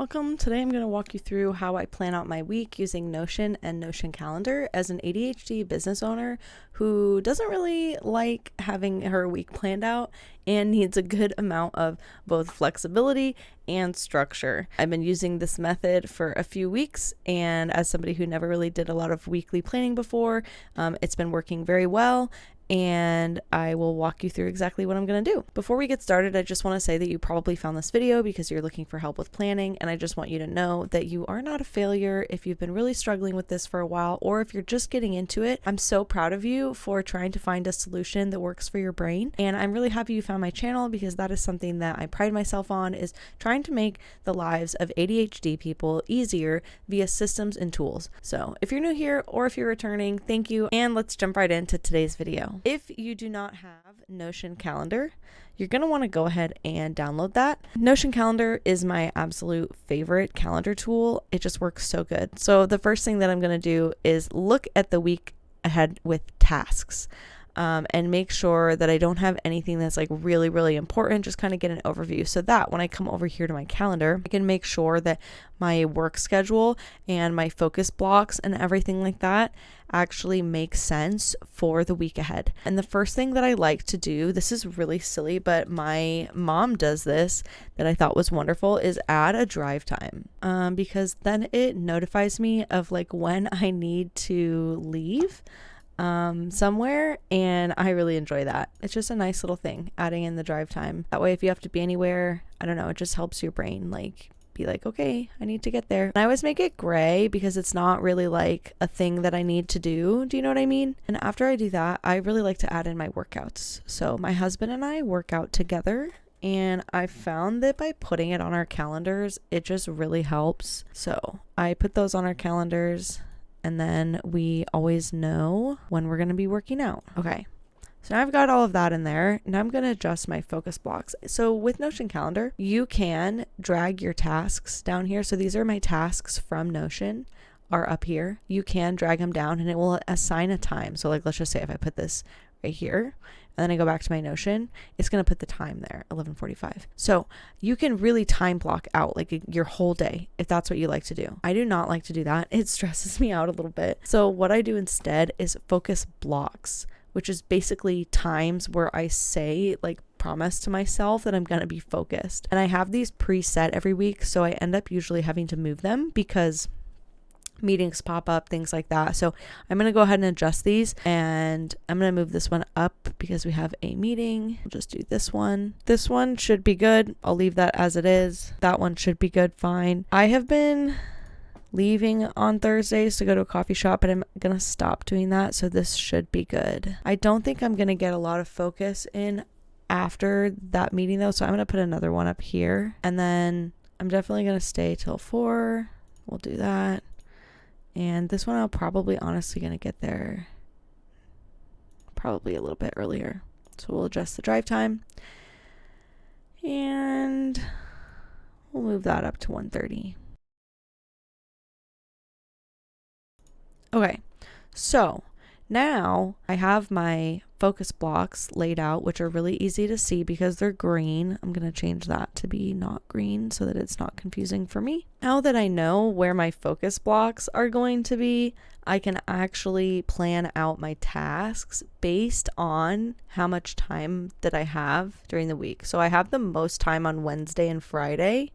Welcome. Today I'm going to walk you through how I plan out my week using Notion and Notion Calendar as an ADHD business owner who doesn't really like having her week planned out and needs a good amount of both flexibility and structure. I've been using this method for a few weeks, and as somebody who never really did a lot of weekly planning before, it's been working very well. And I will walk you through exactly what I'm going to do. Before we get started, I just want to say that you probably found this video because you're looking for help with planning, and I just want you to know that you are not a failure if you've been really struggling with this for a while, or if you're just getting into it. I'm so proud of you for trying to find a solution that works for your brain, and I'm really happy you found my channel because that is something that I pride myself on, is trying to make the lives of ADHD people easier via systems and tools. So if you're new here or if you're returning, thank you, and let's jump right into today's video. If you do not have Notion Calendar, you're going to want to go ahead and download that. Notion Calendar is my absolute favorite calendar tool. It just works so good. So the first thing that I'm going to do is look at the week ahead with tasks. And make sure that I don't have anything that's like really, really important, just kind of get an overview so that when I come over here to my calendar, I can make sure that my work schedule and my focus blocks and everything like that actually makes sense for the week ahead. And the first thing that I like to do, this is really silly, but my mom does this that I thought was wonderful, is add a drive time, because then it notifies me of like when I need to leave somewhere, and I really enjoy that. It's just a nice little thing, adding in the drive time. That way, if you have to be anywhere, I don't know, it just helps your brain like be like, okay, I need to get there. And I always make it gray because it's not really like a thing that I need to do. Do you know what I mean? And after I do that, I really like to add in my workouts. So my husband and I work out together, and I found that by putting it on our calendars, it just really helps. So I put those on our calendars, and then we always know when we're going to be working out. Okay, so now I've got all of that in there. Now I'm going to adjust my focus blocks. So with Notion Calendar, you can drag your tasks down here. So these are my tasks from Notion are up here. You can drag them down and it will assign a time. So like, let's just say if I put this right here, and then I go back to my Notion, it's going to put the time there, 11:45. So you can really time block out like your whole day if that's what you like to do. I do not like to do that. It stresses me out a little bit. So what I do instead is focus blocks, which is basically times where I say like promise to myself that I'm going to be focused. And I have these preset every week. So I end up usually having to move them because meetings pop up, things like that. So I'm going to go ahead and adjust these, and I'm going to move this one up because we have a meeting. We'll just do this one. This one should be good. I'll leave that as it is. That one should be good. Fine. I have been leaving on Thursdays to go to a coffee shop, but I'm going to stop doing that. So this should be good. I don't think I'm going to get a lot of focus in after that meeting though. So I'm going to put another one up here, and then I'm definitely going to stay till 4. We'll do that. And this one, I'll probably honestly going to get there probably a little bit earlier. So we'll adjust the drive time, and we'll move that up to 1:30. Okay, so now I have my focus blocks laid out, which are really easy to see because they're green. I'm going to change that to be not green so that it's not confusing for me. Now that I know where my focus blocks are going to be, I can actually plan out my tasks based on how much time that I have during the week. So I have the most time on Wednesday and Friday,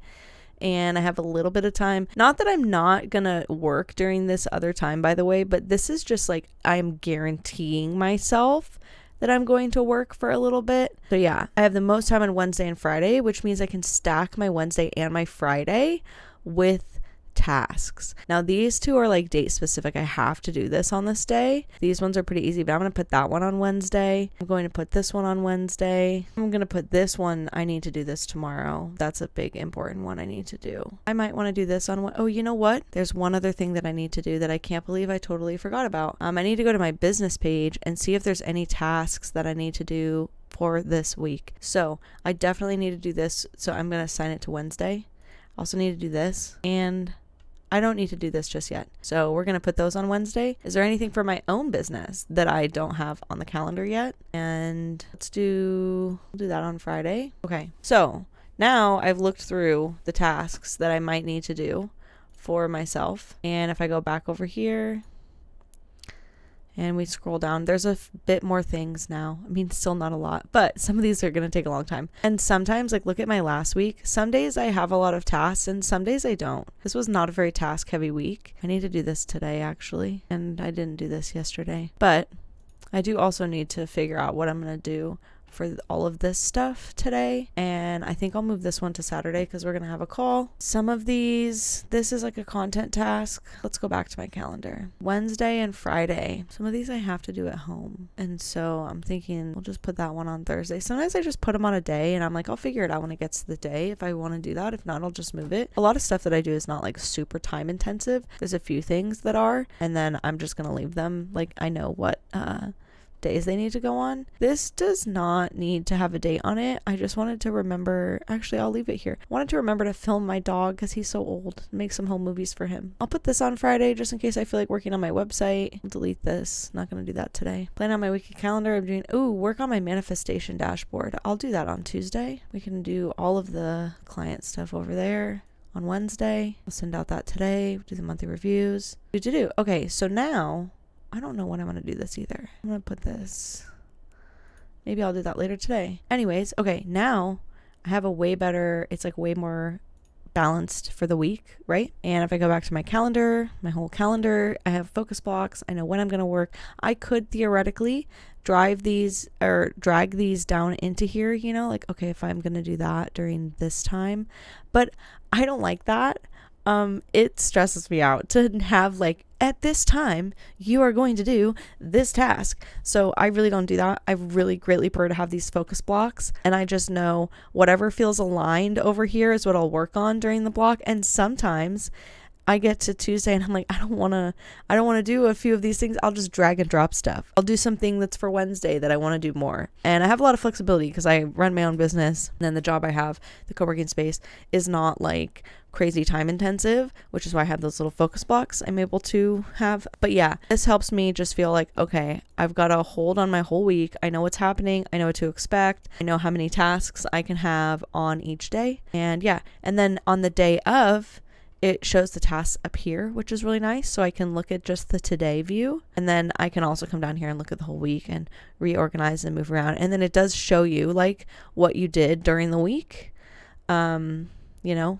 and I have a little bit of time. Not that I'm not gonna work during this other time, by the way, but this is just like I'm guaranteeing myself that I'm going to work for a little bit. So yeah, I have the most time on Wednesday and Friday, which means I can stack my Wednesday and my Friday with tasks. Now these two are like date specific. I have to do this on this day. These ones are pretty easy, but I'm going to put that one on Wednesday. I'm going to put this one on Wednesday. I'm going to put this one. I need to do this tomorrow. That's a big important one I need to do. I might want to do this on oh, you know what? There's one other thing that I need to do that I can't believe I totally forgot about. I need to go to my business page and see if there's any tasks that I need to do for this week. So I definitely need to do this. So I'm going to assign it to Wednesday. Also need to do this, and I don't need to do this just yet. So we're going to put those on Wednesday. Is there anything for my own business that I don't have on the calendar yet? And we'll do that on Friday. Okay. So now I've looked through the tasks that I might need to do for myself. And if I go back over here and we scroll down, there's a bit more things now. I mean, still not a lot, but some of these are going to take a long time. And sometimes, like, look at my last week. Some days I have a lot of tasks and some days I don't. This was not a very task heavy week. I need to do this today, actually. And I didn't do this yesterday. But I do also need to figure out what I'm going to do for all of this stuff today, and I think I'll move this one to Saturday because we're gonna have a call. Some of these, this is like a content task. Let's go back to my calendar. Wednesday and Friday, some of these I have to do at home, and so I'm thinking we'll just put that one on Thursday. Sometimes I just put them on a day and I'm like, I'll figure it out when it gets to the day if I want to do that. If not, I'll just move it. A lot of stuff that I do is not like super time intensive. There's a few things that are, and then I'm just gonna leave them. Like, I know what days they need to go on. This does not need to have a date on it. I just wanted to remember, actually I'll leave it here. I wanted to remember to film my dog because he's so old, make some home movies for him. I'll put this on Friday just in case I feel like working on my website. I'll delete this, not gonna do that today. Plan on my weekly calendar. I'm doing work on my manifestation dashboard. I'll do that on Tuesday. We can do all of the client stuff over there on Wednesday. I'll send out that today, do the monthly reviews. Okay, so now I don't know when I'm going to do this either. I'm going to put this. Maybe I'll do that later today. Anyways, okay, now I have a way better, it's like way more balanced for the week, right? And if I go back to my calendar, my whole calendar, I have focus blocks. I know when I'm going to work. I could theoretically drag these down into here, you know, like, okay, if I'm going to do that during this time, but I don't like that. It stresses me out to have like, at this time, you are going to do this task. So I really don't do that. I really greatly prefer to have these focus blocks. And I just know whatever feels aligned over here is what I'll work on during the block. And sometimes I get to Tuesday and I'm like, I don't want to do a few of these things. I'll just drag and drop stuff. I'll do something that's for Wednesday that I want to do more. And I have a lot of flexibility because I run my own business. And then the job I have, the co-working space, is not like crazy time intensive, which is why I have those little focus blocks I'm able to have. But yeah, this helps me just feel like, okay, I've got a hold on my whole week. I know what's happening. I know what to expect. I know how many tasks I can have on each day. And yeah, and then on the day of, it shows the tasks up here, which is really nice. So I can look at just the today view, and then I can also come down here and look at the whole week and reorganize and move around. And then it does show you like what you did during the week. You know,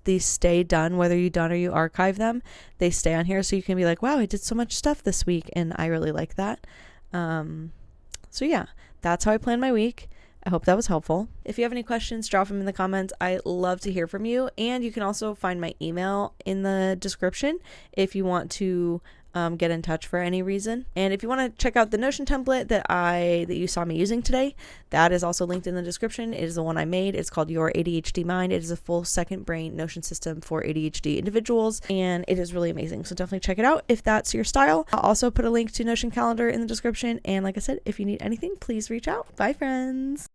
these stay done, whether you done or you archive them, they stay on here. So you can be like, wow, I did so much stuff this week. And I really like that. So yeah, that's how I plan my week. I hope that was helpful. If you have any questions, drop them in the comments. I love to hear from you. And you can also find my email in the description if you want to get in touch for any reason. And if you want to check out the Notion template that you saw me using today, that is also linked in the description. It is the one I made. It's called Your ADHD Mind. It is a full second brain Notion system for ADHD individuals, and it is really amazing. So definitely check it out if that's your style. I'll also put a link to Notion calendar in the description. And like I said, if you need anything, please reach out. Bye, friends.